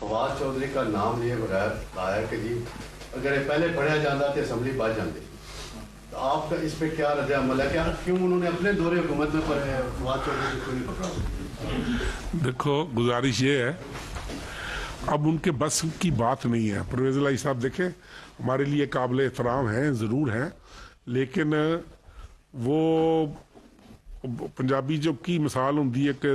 फवाद चौधरी का नाम लिए बगैर आया कि जी अगर ये पहले पढ़ा जाता तो असम्बली बच जाती। तो आपका इस पर क्या रद्द अमल है, क्या क्यों उन्होंने अपने दौरे हुकूमत में फवाद चौधरी को क्यों नहीं पकड़ा? देखो, गुजारिश ये है, अब उनके बस की बात नहीं है। परवेज़ इलाही साहब देखें, हमारे लिए काबिल एहतराम हैं, ज़रूर हैं, लेकिन वो पंजाबी जो की मिसाल होंगी है कि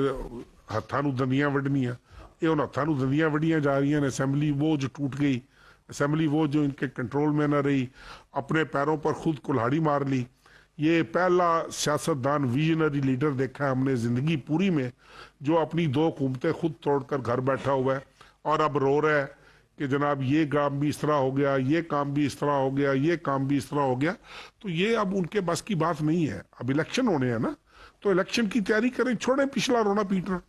हत्थां नूं दंदियां वड्ढनियां, ये उन हत्थां नूं दंदियां वड्ढियां जा रही हैं। असैम्बली वो जो टूट गई, असैम्बली वो जो इनके कंट्रोल में न रही, अपने पैरों पर खुद कुल्हाड़ी मार ली। ये पहला सियासतदान विजनरी लीडर देखा है हमने ज़िंदगी पूरी में जो अपनी 2 हुकूमतें खुद तोड़कर घर बैठा हुआ है और अब रो रहा है कि जनाब ये काम भी इस तरह हो गया, ये काम भी इस तरह हो गया, ये काम भी इस तरह हो गया। तो ये अब उनके बस की बात नहीं है। अब इलेक्शन होने हैं ना, तो इलेक्शन की तैयारी करें, छोड़ें पिछला रोना पीटना,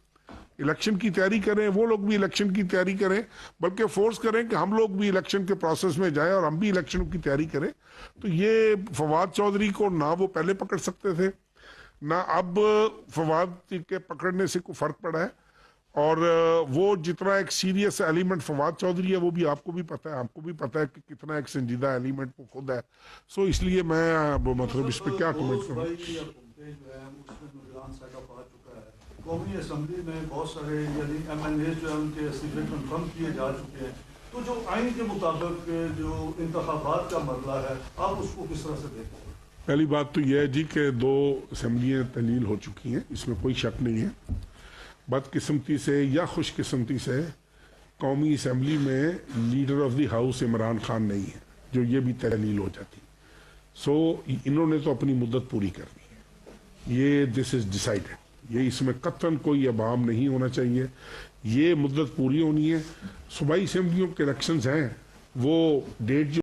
इलेक्शन की तैयारी करें। वो लोग भी इलेक्शन की तैयारी करें, बल्कि फोर्स करें कि हम लोग भी इलेक्शन के प्रोसेस में जाएं और हम भी इलेक्शन की तैयारी करें। तो ये फवाद चौधरी को ना वो पहले पकड़ सकते थे, ना अब फवाद के पकड़ने से कोई फर्क पड़ा है। और वो जितना एक सीरियस एलिमेंट फवाद चौधरी है, वो भी आपको भी पता है, हमको भी पता है कि कितना एक संजीदा एलिमेंट वो खुद है। सो इसलिए मैं मतलब इस पर क्या कमेंट करूँ। कौमी असम्बली में बहुत सारे यानी MLA जो है उनके इस्तीफे कन्फर्म किए जा चुके हैं। तो जो आइन के मुताबिक जो इंतखाबात का मसला है, आप उसको किस तरह से देखते हैं? पहली बात तो यह है जी कि 2 असम्बलियाँ तहलील हो चुकी हैं, इसमें कोई शक नहीं है। बदकिस्मती से या खुशकिस्मती से कौमी असम्बली में leader of the house Imran Khan नहीं है, जो ये भी तहलील हो जाती। सो इन्होंने तो अपनी मुद्दत पूरी करनी है, ये दिस इज डिसाइडेड। ये इसमें कतन कोई अबाम नहीं होना चाहिए, ये मुद्दत पूरी होनी है। सूबाई असम्बलियों के इलेक्शंस हैं, वो डेट